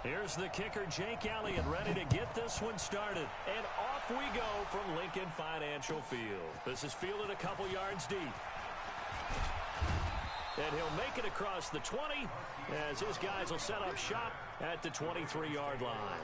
Here's the kicker, Jake Elliott, ready to get this one started. And off we go from Lincoln Financial Field. This is fielded a couple yards deep. And he'll make it across the 20 as his guys will set up shop at the 23-yard line.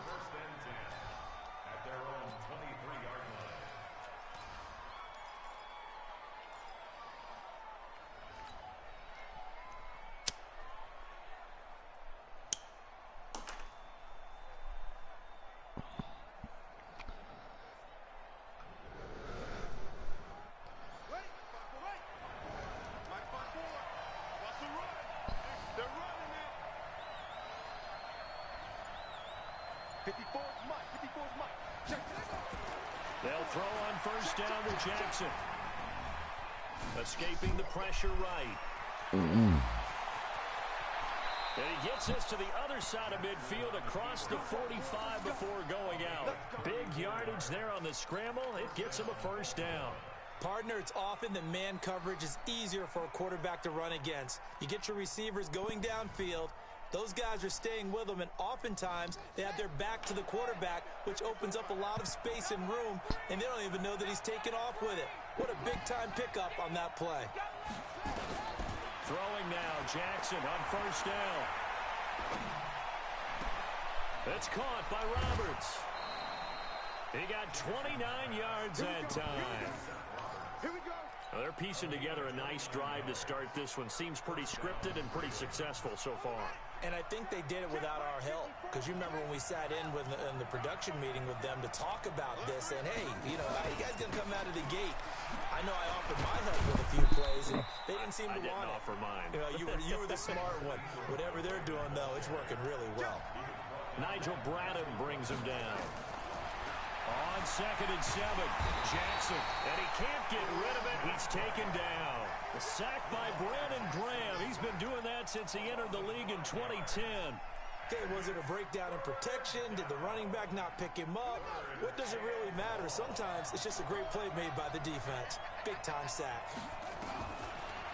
They'll throw on first down to Jackson. Escaping the pressure right. And he gets us to the other side of midfield across the 45 before going out. Big yardage there on the scramble. It gets him a first down. Partner, it's often that man coverage is easier for a quarterback to run against. You get your receivers going downfield. Those guys are staying with them, and oftentimes they have their back to the quarterback, which opens up a lot of space and room, and they don't even know that he's taken off with it. What a big-time pickup on that play. Throwing now, Jackson on first down. It's caught by Roberts. He got 29 yards that time. Here we go. Well, they're piecing together a nice drive to start this one. Seems pretty scripted and pretty successful so far. And I think they did it without our help. Because you remember when we sat in the production meeting with them to talk about this. And, hey, you know, how you guys going to come out of the gate? I know I offered my help with a few plays, and they didn't seem to want it. I didn't offer mine. You know, you were the smart one. Whatever they're doing, though, it's working really well. Nigel Bradham brings him down. On 2nd and 7, Jackson, and he can't get rid of it. He's taken down. A sack by Brandon Graham. He's been doing that since he entered the league in 2010. Okay, was it a breakdown in protection? Did the running back not pick him up? What does it really matter? Sometimes it's just a great play made by the defense. Big-time sack.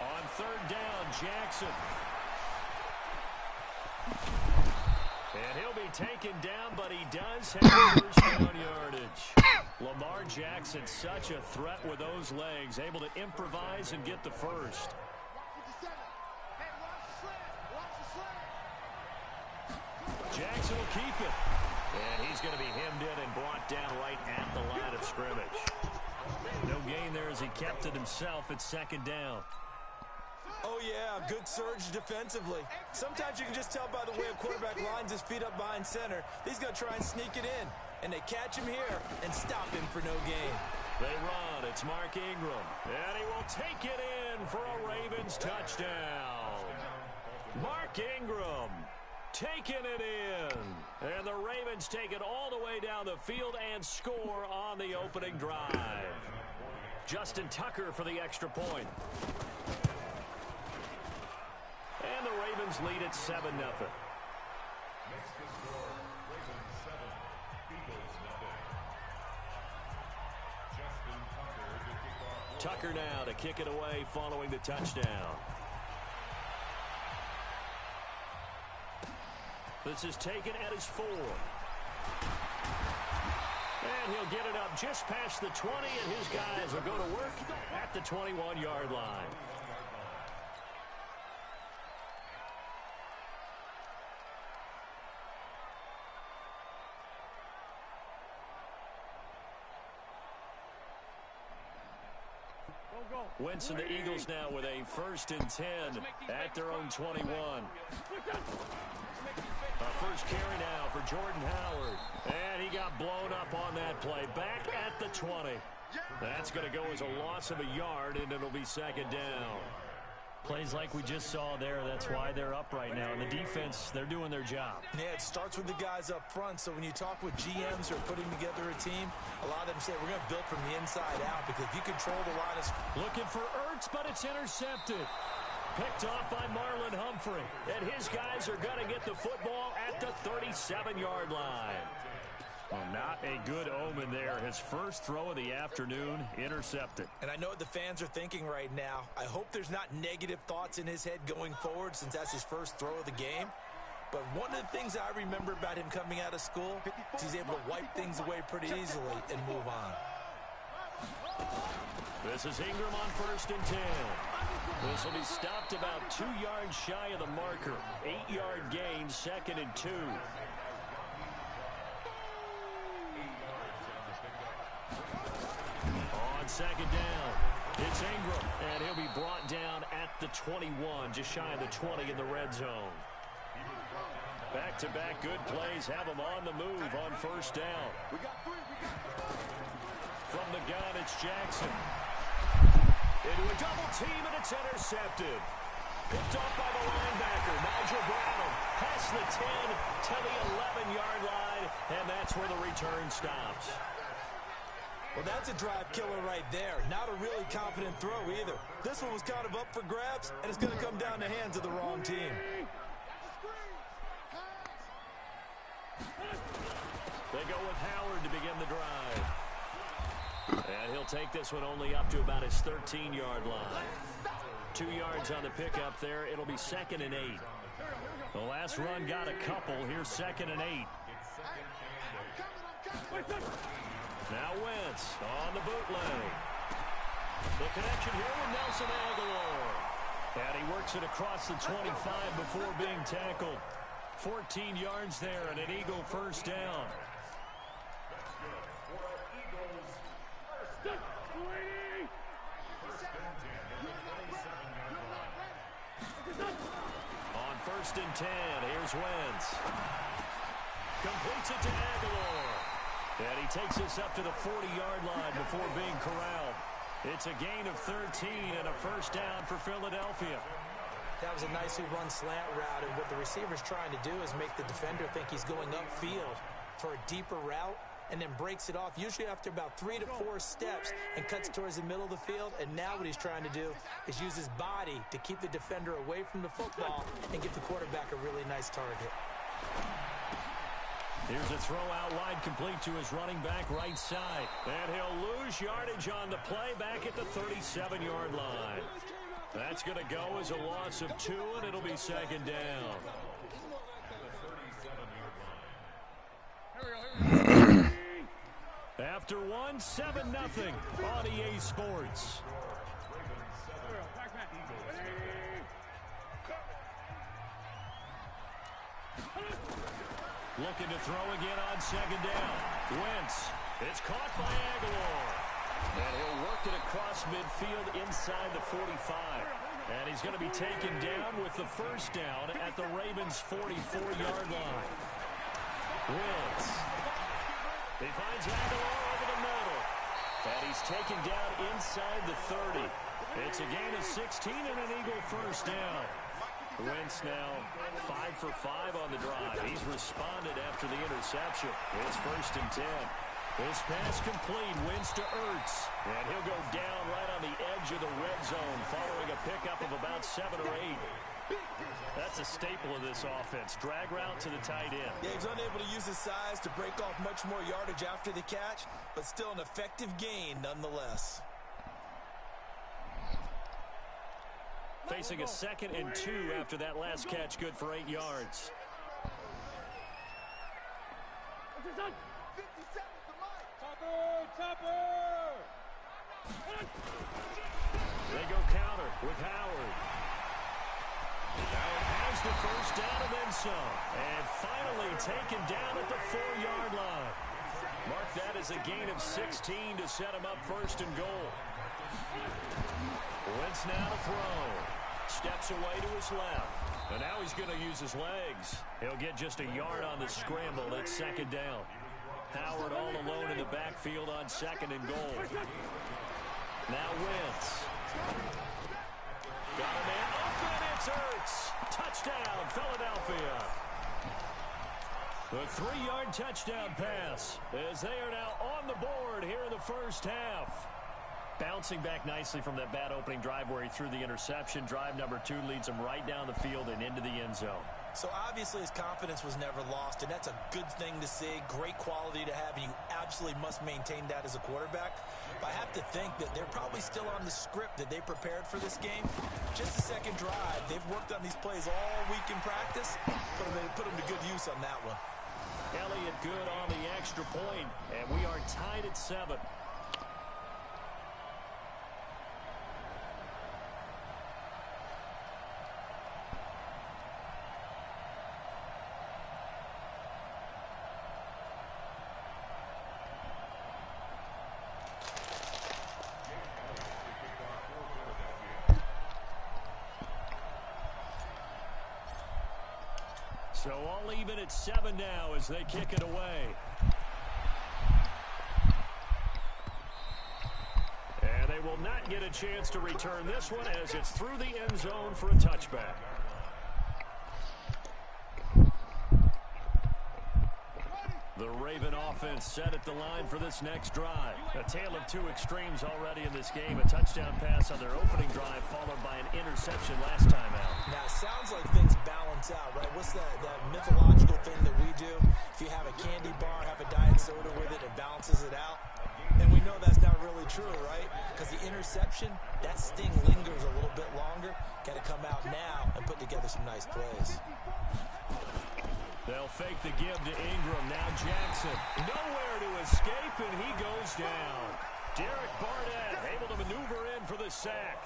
On 3rd down, Jackson. And he'll be taken down, but he does have first down yardage. Lamar Jackson, such a threat with those legs, able to improvise and get the first. Jackson will keep it. And he's going to be hemmed in and brought down right at the line of scrimmage. No gain there as he kept it himself at 2nd down. Oh, yeah, good surge defensively. Sometimes you can just tell by the way a quarterback lines his feet up behind center. He's going to try and sneak it in. And they catch him here and stop him for no gain. They run. It's Mark Ingram. And he will take it in for a Ravens touchdown. Mark Ingram taking it in. And the Ravens take it all the way down the field and score on the opening drive. Justin Tucker for the extra point. And the Ravens lead at 7-0. Tucker now to kick it away following the touchdown. This is taken at his 4. And he'll get it up just past the 20, and his guys will go to work at the 21-yard line. Winston, the Eagles now with a 1st and 10 at their own 21. First carry now for Jordan Howard. And he got blown up on that play. Back at the 20. That's going to go as a loss of a yard, and it'll be 2nd down. Plays like we just saw there, that's why they're up right now. And the defense, they're doing their job. Yeah, it starts with the guys up front. So when you talk with GMs who are putting together a team, a lot of them say we're going to build from the inside out because if you control the line of... Looking for Ertz, but it's intercepted. Picked off by Marlon Humphrey. And his guys are going to get the football at the 37-yard line. Well, not a good omen there. His first throw of the afternoon intercepted. And I know what the fans are thinking right now. I hope there's not negative thoughts in his head going forward since that's his first throw of the game. But one of the things I remember about him coming out of school is he's able to wipe things away pretty easily and move on. This is Ingram on 1st and 10. This will be stopped about 2 yards shy of the marker. 8-yard gain, 2nd and 2. On 2nd down, it's Ingram, and he'll be brought down at the 21, just shy of the 20 in the red zone. Back-to-back good plays have him on the move on 1st down. From the gun, it's Jackson. Into a double team, and it's intercepted. Picked off by the linebacker, Nigel Brown. Past the 10 to the 11-yard line, and that's where the return stops. Well, that's a drive killer right there. Not a really confident throw either. This one was kind of up for grabs, and it's going to come down the hands of the wrong team. They go with Howard to begin the drive. And he'll take this one only up to about his 13-yard line. 2 yards on the pickup there. It'll be 2nd and 8. The last run got a couple. Here's 2nd and 8. Now Wentz on the bootleg. The connection here with Nelson Aguilar. And he works it across the 25 before being tackled. 14 yards there and an Eagle 1st down. On 1st and 10, here's Wentz. Completes it to Aguilar. And he takes this up to the 40-yard line before being corralled. It's a gain of 13 and a 1st down for Philadelphia. That was a nicely run slant route, and what the receiver's trying to do is make the defender think he's going upfield for a deeper route, and then breaks it off, usually after about 3 to 4 steps, and cuts towards the middle of the field. And now what he's trying to do is use his body to keep the defender away from the football and give the quarterback a really nice target. Here's a throw out wide, complete to his running back right side. And he'll lose yardage on the play back at the 37-yard line. That's going to go as a loss of 2, and it'll be 2nd down. After 1, 7-0 on EA Sports. Looking to throw again on 2nd down. Wentz. It's caught by Aguilar. And he'll work it across midfield inside the 45. And he's going to be taken down with the 1st down at the Ravens' 44-yard line. Wentz. He finds Aguilar over the middle. And he's taken down inside the 30. It's a gain of 16 and an Eagle 1st down. Wentz now 5 for 5 on the drive. He's responded after the interception. It's 1st and 10. This pass complete. Wentz to Ertz. And he'll go down right on the edge of the red zone following a pickup of about 7 or 8. That's a staple of this offense. Drag route to the tight end. Yeah, he's unable to use his size to break off much more yardage after the catch, but still an effective gain nonetheless. Facing a 2nd and 2 after that last catch, good for 8 yards. They go counter with Howard. Howard has the 1st down and then some. And finally taken down at the 4-yard line. Mark that as a gain of 16 to set him up 1st and goal. Wentz now to throw. Steps away to his left. And now he's going to use his legs. He'll get just a yard on the scramble. It's 2nd down. Howard all alone in the backfield on 2nd and goal. Now Wentz. Got a man open. It's Ertz. Touchdown, Philadelphia. The 3-yard touchdown pass as they are now on the board here in the 1st half. Bouncing back nicely from that bad opening drive where he threw the interception. Drive number 2 leads him right down the field and into the end zone. So obviously his confidence was never lost, and that's a good thing to see, great quality to have, and you absolutely must maintain that as a quarterback. But I have to think that they're probably still on the script that they prepared for this game. Just the second drive, they've worked on these plays all week in practice. Put them to good use on that one. Elliott good on the extra point, and we are tied at 7. So all even at 7 now as they kick it away. And they will not get a chance to return this one as it's through the end zone for a touchback. The Raven offense set at the line for this next drive. A tale of two extremes already in this game. A touchdown pass on their opening drive followed by an interception last time out. Now, it sounds like things balance out, right? What's that mythological thing that we do? If you have a candy bar, have a diet soda with it, it balances it out. And we know that's not really true, right? Because the interception, that sting lingers a little bit longer. Got to come out now and put together some nice plays. They'll fake the give to Ingram. Now Jackson. Nowhere to escape, and he goes down. Derek Barnett able to maneuver in for the sack.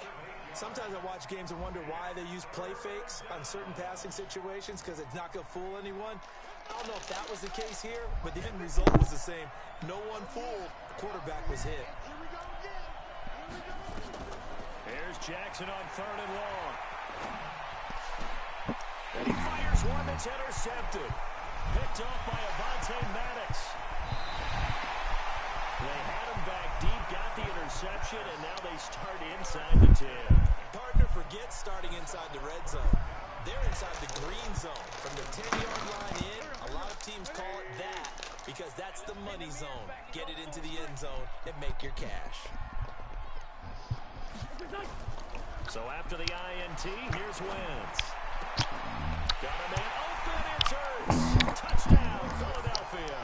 Sometimes I watch games and wonder why they use play fakes on certain passing situations, because it's not going to fool anyone. I don't know if that was the case here, but the end result was the same. No one fooled. The quarterback was hit. Here's Jackson on 3rd and long. And he fires one that's intercepted. Picked off by Avonte Maddox. They had him back deep, got the interception, and now they start inside the 10. Partner forgets starting inside the red zone. They're inside the green zone. From the 10-yard line in, a lot of teams call it that because that's the money zone. Get it into the end zone and make your cash. So after the INT, here's Wentz. Got a man open, it's Hurts. Touchdown, Philadelphia.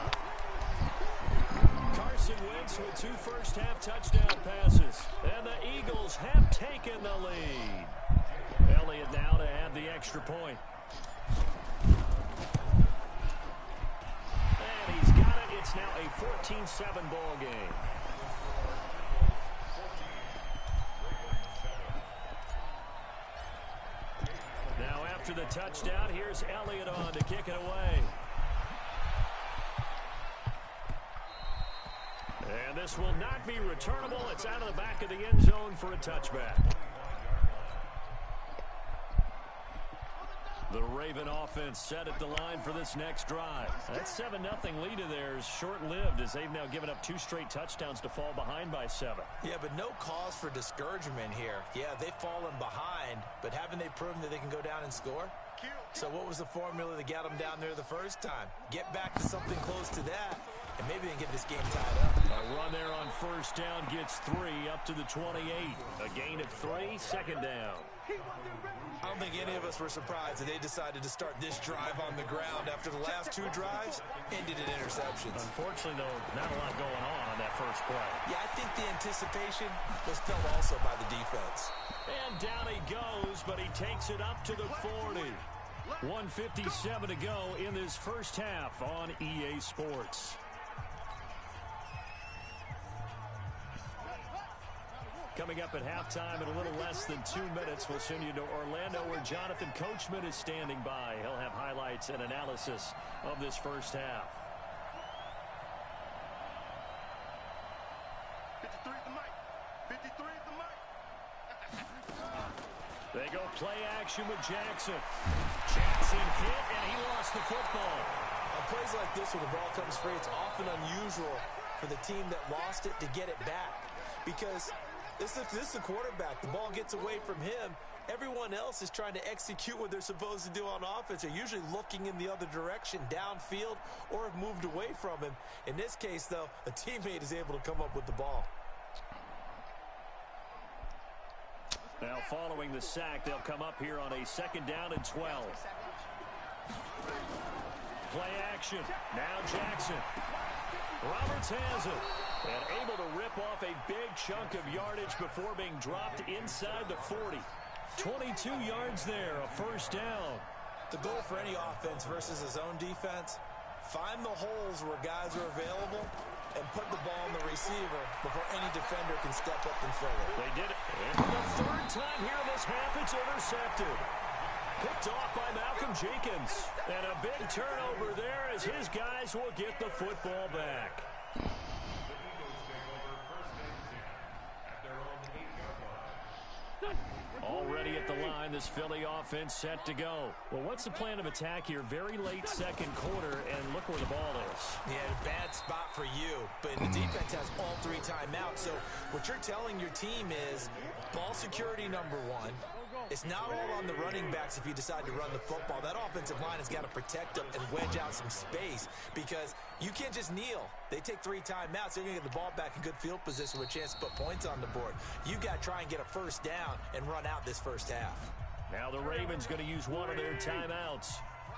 Carson Wentz with 2 first-half touchdown passes. And the Eagles have taken the lead. Elliott now to have the extra point. And he's got it. It's now a 14-7 ball game. Now after the touchdown, here's Elliott on to kick it away. And this will not be returnable. It's out of the back of the end zone for a touchback. The Raven offense set at the line for this next drive. That 7-0 lead of theirs short-lived as they've now given up 2 straight touchdowns to fall behind by 7. Yeah, but no cause for discouragement here. Yeah, they've fallen behind, but haven't they proven that they can go down and score? So what was the formula that got them down there the first time? Get back to something close to that, and maybe they can get this game tied up. A run there on first down gets 3 up to the 28. A gain of 3, second down. I don't think any of us were surprised that they decided to start this drive on the ground after the last 2 drives ended in interceptions. Unfortunately, though, not a lot going on that first play. Yeah, I think the anticipation was felt also by the defense. And down he goes, but he takes it up to the 40. 1:57 to go in this first half on EA Sports. Coming up at halftime in a little less than 2 minutes, we'll send you to Orlando where Jonathan Coachman is standing by. He'll have highlights and analysis of this first half. 53 at the mic. 53 at the mic. They go play action with Jackson. Jackson hit, and he lost the football. On plays like this where the ball comes free, it's often unusual for the team that lost it to get it back. Because this is the quarterback. The ball gets away from him. Everyone else is trying to execute what they're supposed to do on offense. They're usually looking in the other direction, downfield, or have moved away from him. In this case, though, a teammate is able to come up with the ball. Now, following the sack, they'll come up here on a 2nd down and 12. Play action. Now Jackson. Roberts has it. And able to rip off a big chunk of yardage before being dropped inside the 40. 22 yards there, a first down. The goal for any offense versus his own defense, find the holes where guys are available and put the ball in the receiver before any defender can step up and fill it. They did it. And for the third time here in this half, it's intercepted. Picked off by Malcolm Jenkins. And a big turnover there as his guys will get the football back. Already at the line, this Philly offense set to go. Well, what's the plan of attack here? Very late second quarter, and look where the ball is. Yeah, a bad spot for you, but the defense has all 3 timeouts. So what you're telling your team is ball security number 1. It's not all on the running backs if you decide to run the football. That offensive line has got to protect them and wedge out some space because you can't just kneel. They take 3 timeouts. They're going to get the ball back in good field position with a chance to put points on the board. You got to try and get a first down and run out this first half. Now the Ravens going to use one of their timeouts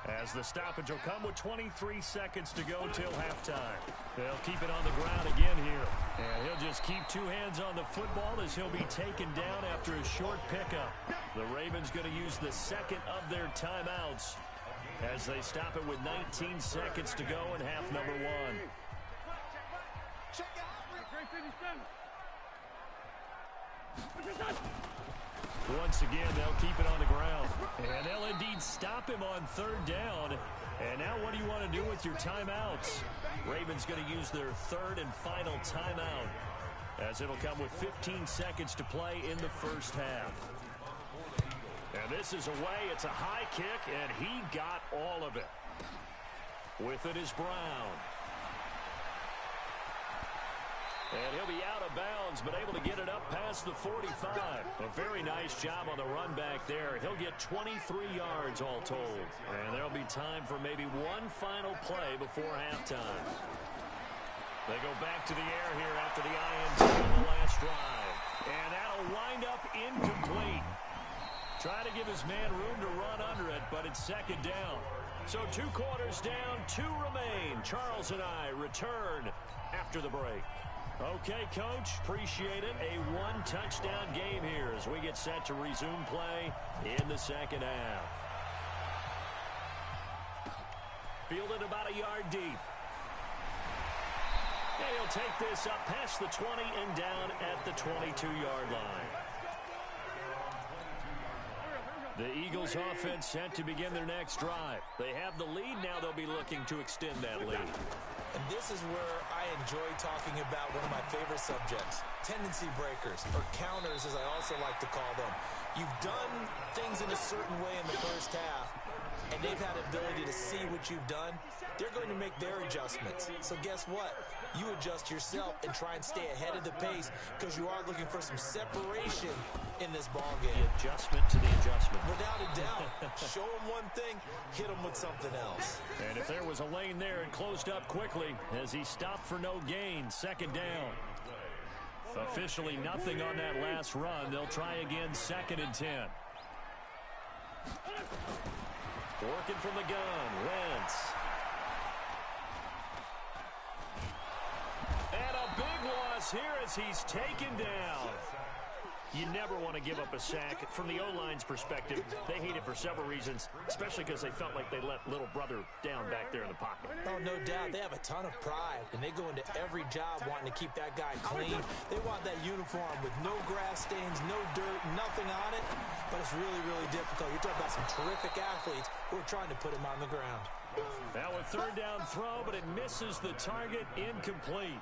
as the stoppage will come with 23 seconds to go till halftime. They'll keep it on the ground again here. And he'll just keep 2 hands on the football as he'll be taken down after a short pickup. The Ravens going to use the second of their timeouts as they stop it with 19 seconds to go in half number 1. Once again, they'll keep it on the ground. And they'll indeed stop him on third down. And now what do you want to do with your timeouts? Ravens going to use their third and final timeout as it'll come with 15 seconds to play in the first half. And this is away. It's a high kick, and he got all of it. With it is Brown. And he'll be out of bounds, but able to get it up past the 45. A very nice job on the run back there. He'll get 23 yards all told. And there'll be time for maybe one final play before halftime. They go back to the air here after the INT on the last drive. And that'll wind up incomplete. Try to give his man room to run under it, but it's second down. So 2 quarters down, 2 remain. Charles and I return after the break. Okay, Coach, appreciate it. A 1-touchdown game here as we get set to resume play in the second half. Fielded about a yard deep. And he'll take this up past the 20 and down at the 22-yard line. The Eagles offense set to begin their next drive. They have the lead. Now they'll be looking to extend that lead. And this is where I enjoy talking about one of my favorite subjects, tendency breakers, or counters as I also like to call them. You've done things in a certain way in the first half, and they've had the ability to see what you've done. They're going to make their adjustments. So guess what? You adjust yourself and try and stay ahead of the pace because you are looking for some separation in this ball game. The adjustment to the adjustment. Without a doubt. Show them one thing, hit them with something else. And if there was a lane there, it closed up quickly as he stopped for no gain. Second down. Officially nothing on that last run. They'll try again, 2nd and 10. Working from the gun, Wentz. And a big loss here as he's taken down. You never want to give up a sack. From the O-line's perspective, they hate it for several reasons, especially because they felt like they let little brother down back there in the pocket. Oh, no doubt. They have a ton of pride, and they go into every job wanting to keep that guy clean. They want that uniform with no grass stains, no dirt, nothing on it, but it's really, really difficult. You're talking about some terrific athletes who are trying to put him on the ground. Now a 3rd down throw, but it misses the target, incomplete.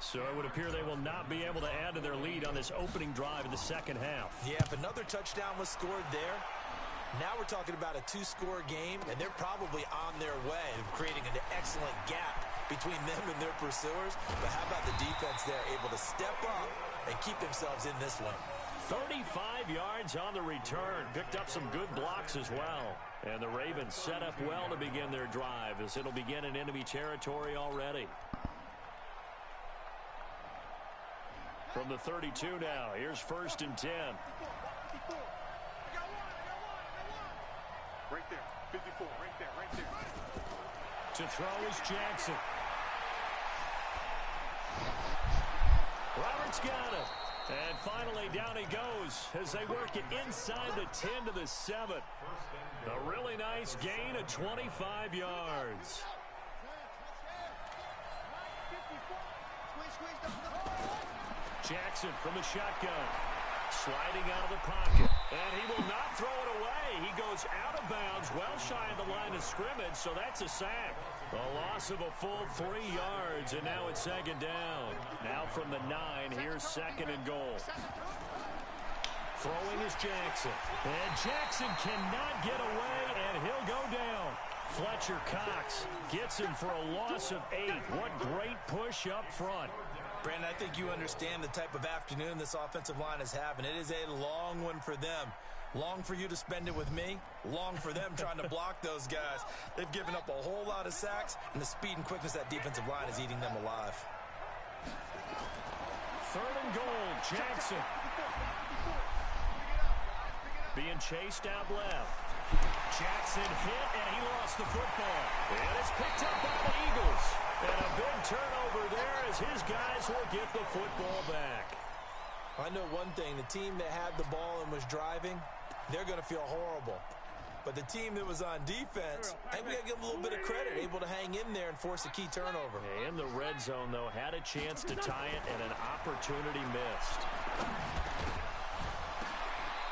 So it would appear they will not be able to add to their lead on this opening drive of the second half. Yeah, if another touchdown was scored there, now we're talking about a 2-score game, and they're probably on their way of creating an excellent gap between them and their pursuers. But how about the defense there, able to step up and keep themselves in this one? 35 yards on the return. Picked up some good blocks as well. And the Ravens set up well to begin their drive as it'll begin in enemy territory already. From the 32 now, here's 1st and 10. Right there. 54, right there, right there. To throw is Jackson. Roberts got it. And finally, down he goes as they work it inside the 10 to the 7. A really nice gain of 25 yards. Jackson from the shotgun. Sliding out of the pocket. And he will not throw it away. He goes out of bounds, well shy of the line of scrimmage, so that's a sack. A loss of a full 3 yards, and now it's second down. Now from the 9, here's second and goal. Throwing is Jackson. And Jackson cannot get away, and he'll go down. Fletcher Cox gets him for a loss of 8. What great push up front. Brandon, I think you understand the type of afternoon this offensive line is having. It is a long one for them. Long for you to spend it with me. Long for them trying to block those guys. They've given up a whole lot of sacks, and the speed and quickness of that defensive line is eating them alive. Third and goal, Jackson. Being chased out left. Jackson hit, and he lost the football. And it's picked up by the Eagles. And a big turnover there as his guys will get the football back. I know one thing. The team that had the ball and was driving, they're going to feel horrible. But the team that was on defense, I think we got to give them a little bit of credit, able to hang in there and force a key turnover. In the red zone, though, had a chance to tie it and an opportunity missed.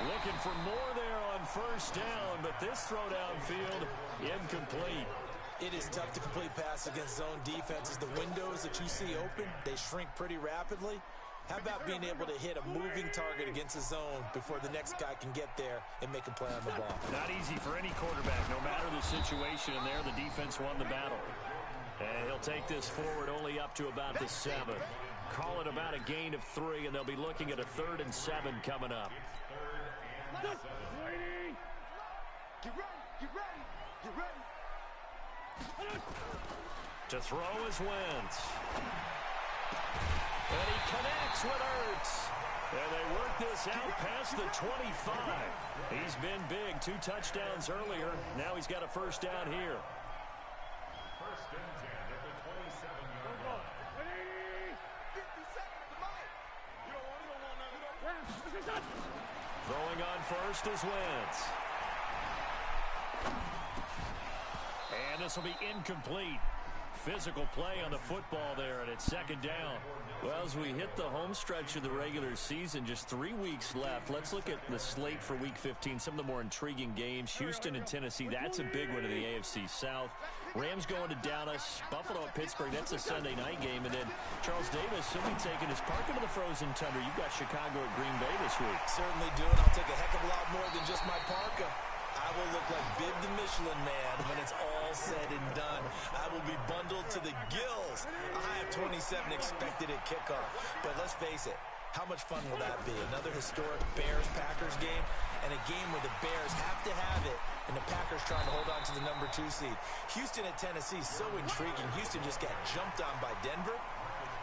Looking for more there on first down, but this throw downfield incomplete. It is tough to complete pass against zone defenses. The windows that you see open, they shrink pretty rapidly. How about being able to hit a moving target against a zone before the next guy can get there and make a play on the ball? Not easy for any quarterback, no matter the situation. And there, the defense won the battle. And he'll take this forward only up to about the 7. Call it about a gain of 3, and they'll be looking at a 3rd and 7 coming up. Get ready, get ready, get ready. To throw is Wentz. And he connects with Ertz. And they work this out past the 25. He's been big. 2 touchdowns earlier. Now he's got a first down here. First and 10 at the 27-yard line. 50 seconds to Mike. You don't want nothing. Throwing on first is Wentz. And this will be incomplete. Physical play on the football there, and it's second down. Well, as we hit the home stretch of the regular season, just 3 weeks left. Let's look at the slate for Week 15, some of the more intriguing games. Houston and Tennessee, that's a big one in the AFC South. Rams going to Dallas. Buffalo at Pittsburgh, that's a Sunday night game. And then Charles Davis, he'll be taking his park into the frozen tundra. You've got Chicago at Green Bay this week. Certainly do, and I'll take a heck of a lot more than just my parka. I will look like Bib the Michelin Man when it's all said and done. I will be bundled to the gills. A high of 27 expected at kickoff. But let's face it, how much fun will that be? Another historic Bears-Packers game, and a game where the Bears have to have it, and the Packers trying to hold on to the number 2 seed. Houston at Tennessee, so intriguing. Houston just got jumped on by Denver.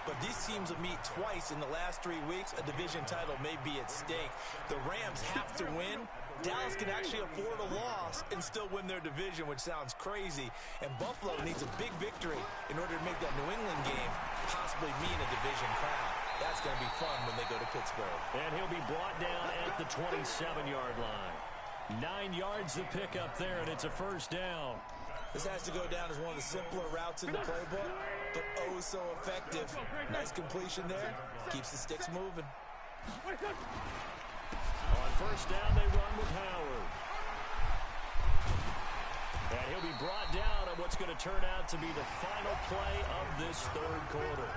But these teams will meet twice in the last 3 weeks. A division title may be at stake. The Rams have to win. Dallas can actually afford a loss and still win their division, which sounds crazy. And Buffalo needs a big victory in order to make that New England game possibly mean a division crown. That's going to be fun when they go to Pittsburgh. And he'll be brought down at the 27-yard line. 9 yards to pick up there, and it's a first down. This has to go down as one of the simpler routes in the playbook, but oh so effective. Nice completion there. Keeps the sticks moving. On first down, they run with Howard. And he'll be brought down on what's going to turn out to be the final play of this third quarter.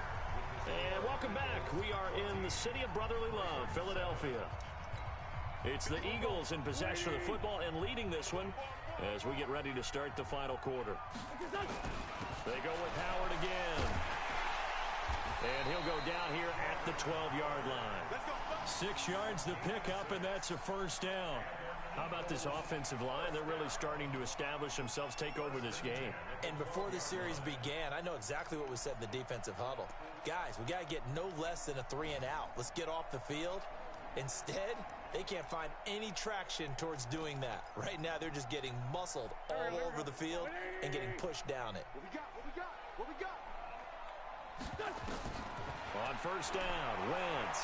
And welcome back. We are in the city of brotherly love, Philadelphia. It's the Eagles in possession of the football and leading this one as we get ready to start the final quarter. They go with Howard again. And he'll go down here at the 12-yard line. 6 yards to pick up, and that's a first down. How about this offensive line? They're really starting to establish themselves, take over this game. And before the series began, I know exactly what was said in the defensive huddle. Guys, we got to get no less than a 3 and out. Let's get off the field Instead, they can't find any traction towards doing that. Right now, they're just getting muscled all over the field and getting pushed down it. What we got? On first down, Wentz.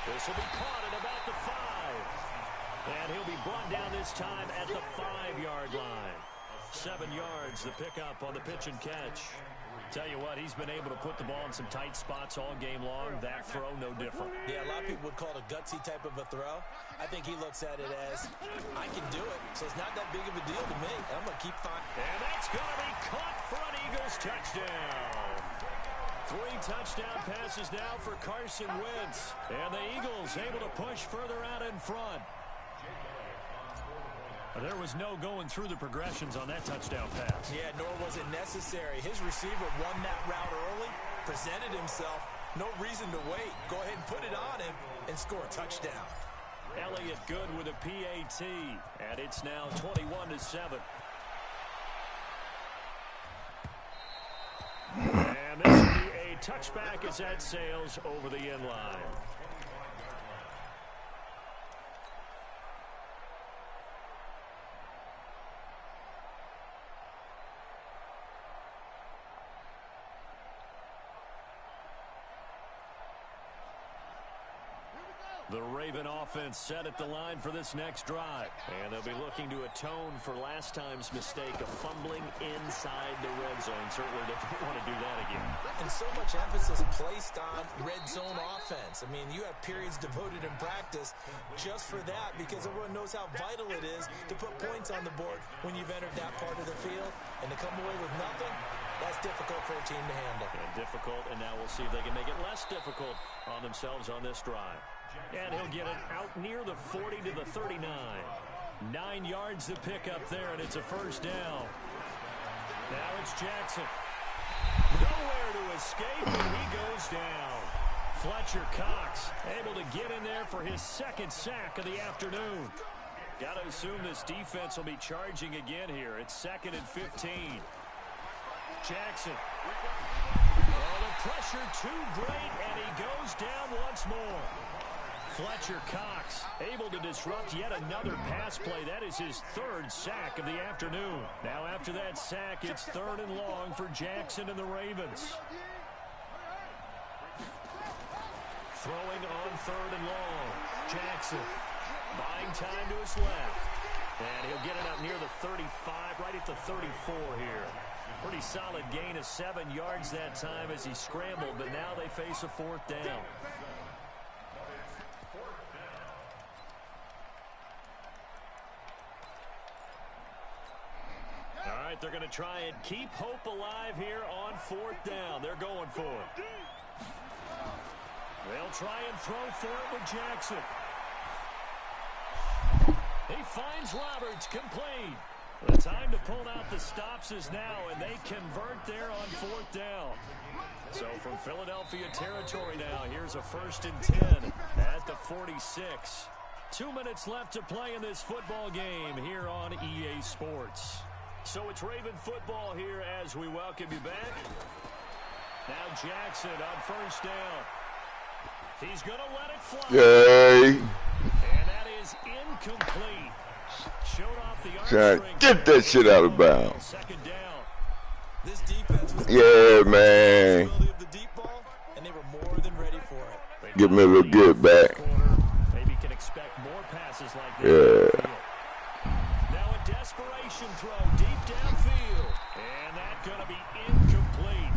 This will be caught at about the 5. And he'll be brought down this time at the 5-yard line. 7 yards, the pickup on the pitch and catch. Tell you what, he's been able to put the ball in some tight spots all game long. That throw, no different. Yeah, a lot of people would call it a gutsy type of a throw. I think he looks at it as, I can do it, so it's not that big of a deal to me. I'm going to keep finding. And that's going to be caught for an Eagles touchdown. 3 touchdown passes now for Carson Wentz. And the Eagles able to push further out in front. There was no going through the progressions on that touchdown pass. Yeah, nor was it necessary. His receiver won that route early, presented himself. No reason to wait. Go ahead and put it on him and score a touchdown. Elliott good with a PAT, and it's now 21-7. And this will be a touchback as that sails over the end line. The Raven offense set at the line for this next drive. And they'll be looking to atone for last time's mistake of fumbling inside the red zone. Certainly don't want to do that again. And so much emphasis placed on red zone offense. I mean, you have periods devoted in practice just for that because everyone knows how vital it is to put points on the board when you've entered that part of the field. And to come away with nothing, that's difficult for a team to handle. And difficult, and now we'll see if they can make it less difficult on themselves on this drive. And he'll get it out near the 40 to the 39. 9 yards to pick up there, and it's a first down. Now it's Jackson. Nowhere to escape, and he goes down. Fletcher Cox able to get in there for his second sack of the afternoon. Got to assume this defense will be charging again here. It's 2nd and 15. Jackson. Oh, the pressure too great, and he goes down once more. Fletcher Cox able to disrupt yet another pass play. That is his 3rd sack of the afternoon. Now after that sack, it's 3rd and long for Jackson and the Ravens. Throwing on 3rd and long. Jackson buying time to his left. And he'll get it up near the 35, right at the 34 here. Pretty solid gain of 7 yards that time as he scrambled, but now they face a 4th down. All right, they're going to try and keep hope alive here on 4th down. They're going for it. They'll try and throw for it with Jackson. He finds Roberts, complete. The time to pull out the stops is now, and they convert there on 4th down. So from Philadelphia territory now, here's a 1st and 10 at the 46. 2 minutes left to play in this football game here on EA Sports. So it's Raven football here as we welcome you back. Now Jackson on 1st down. He's going to let it fly. Yay. And that is incomplete. Showed off the arm strength. Get that shit out of bounds. 2nd down. This defense was man. of the deep ball, and they were more than ready for it. Give me a little good back. Maybe can expect more passes like that. Now a desperation throw deep downfield. And that's going to be incomplete.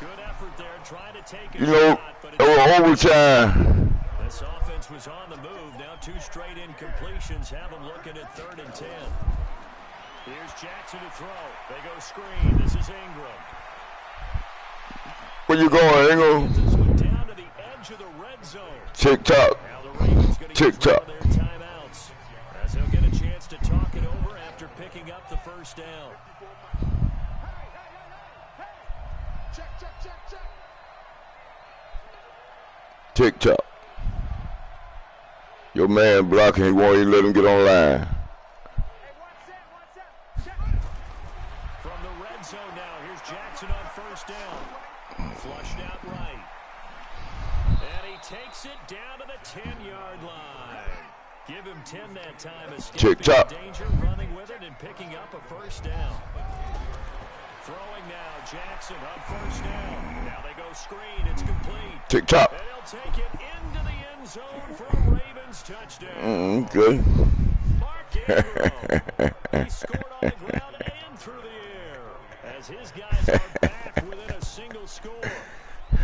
Good effort there trying to take a shot. But overtime. This offense was on the move. Now 2 straight incompletions have them looking at 3rd and 10. Here's Jackson to throw. They go screen. This is Ingram. Where you going, Ingram? This one down to the edge of the red zone. Tick-tock. Now the Ravens going to use one of Tick-tock. their timeouts as they'll get a chance to talk it over after picking up the 1st down. Tick-tock. Your man blocking, he won't even let him get on line. From the red zone now, here's Jackson on 1st down. Takes it down to the 10-yard line. Give him 10 that time. TikTok. Danger, running with it and picking up a first down. Throwing now, Jackson on first down. Now they go screen. It's complete. TikTok. And he'll take it into the end zone for a Ravens touchdown. Good. Mark Ingram. He scored on the ground and through the air. As his guys are back within a single score.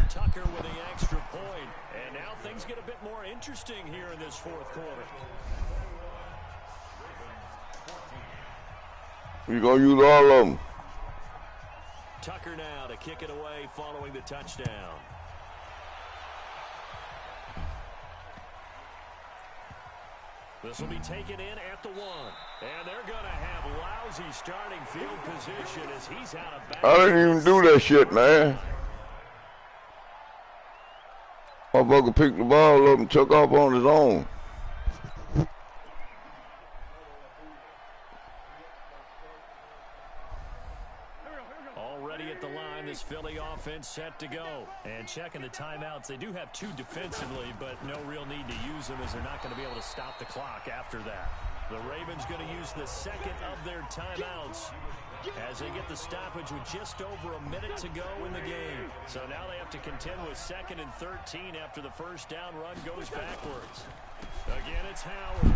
Tucker with the extra point. And now things get a bit more interesting here in this fourth quarter. You're going to use all of them. Tucker now to kick it away following the touchdown. This will be taken in at the 1. And they're going to have lousy starting field position as he's out of bounds. I didn't even do that shit, man. Motherfucker picked the ball up and took off on his own. Already at the line, this Philly offense set to go. And checking the timeouts, they do have 2 defensively, but no real need to use them as they're not going to be able to stop the clock after that. The Ravens going to use the second of their timeouts as they get the stoppage with just over a minute to go in the game. So now they have to contend with 2nd and 13 after the first down run goes backwards. Again, it's Howard.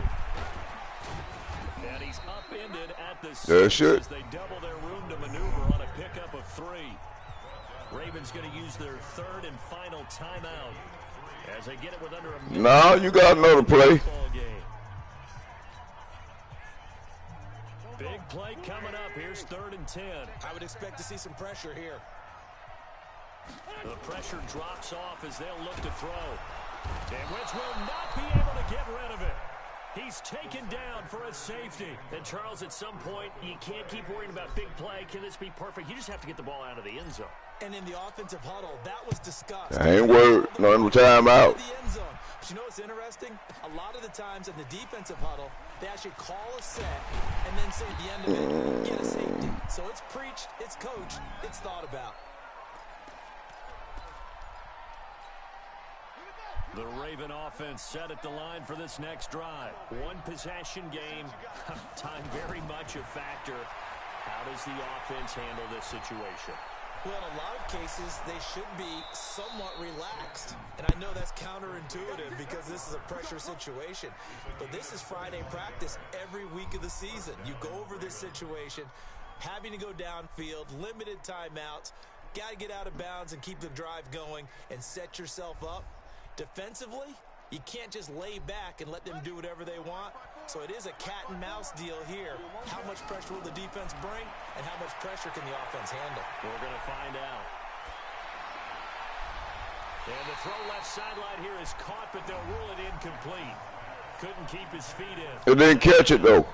And he's upended at the 6 as they double their room to maneuver on a pickup of 3. Ravens going to use their 3rd and final timeout as they get it with under a minute. No, you got another play. Big play coming up. Here's 3rd and 10. I would expect to see some pressure here. The pressure drops off as they'll look to throw. And Wentz will not be able to get rid of it. He's taken down for a safety. And, Charles, at some point, you can't keep worrying about big play. Can this be perfect? You just have to get the ball out of the end zone. And in the offensive huddle, that was discussed. I ain't worried. Nothing but time out. But you know what's interesting? A lot of the times in the defensive huddle, they actually call a set and then say at the end of it, get a safety. So it's preached, it's coached, it's thought about. The Raven offense set at the line for this next drive. One possession game. Time very much a factor. How does the offense handle this situation? Well, in a lot of cases, they should be somewhat relaxed. And I know that's counterintuitive because this is a pressure situation. But this is Friday practice every week of the season. You go over this situation, having to go downfield, limited timeouts, got to get out of bounds and keep the drive going and set yourself up. Defensively, you can't just lay back and let them do whatever they want. So it is a cat-and-mouse deal here. How much pressure will the defense bring, and how much pressure can the offense handle? We're going to find out. And the throw left sideline here is caught, but they'll rule it incomplete. Couldn't keep his feet in. It didn't catch it, though.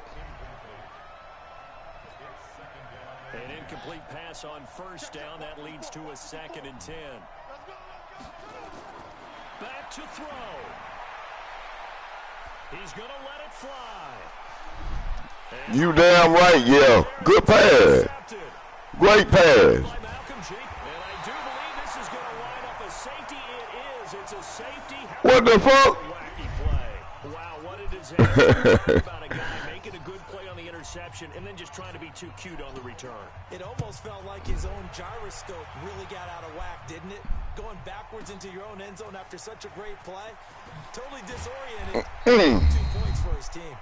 An incomplete pass on first down. That leads to a 2nd and 10. Back to throw. He's going to let it fly. And You damn right, yeah. Good pass. Great pass. And I do believe this is going to line up a safety. It is. It's a safety. What the fuck? Wacky play. Wow, what a disaster. About a guy making a good play on the interception and then just trying to be too cute on the return. It almost felt like his own gyroscope really got out of whack, didn't it? Going backwards into your own end zone after such a great play. Totally disoriented. 2 points for his team.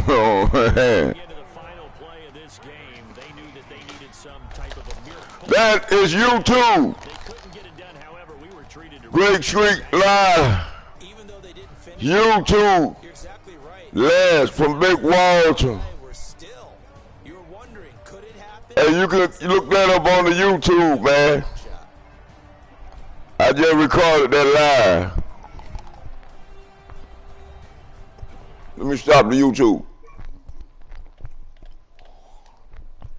Oh, man. Into the final play of this game, they knew that they needed some type of a miracle. That is you, too. They couldn't get it done, however, we were treated to Great streak live. Even though they didn't finish, You, too. you're exactly right. Last from Big Walter. We're still. You were wondering, could it happen? Hey, you can look that up on the YouTube, man. I just recorded that live. Let me stop the YouTube.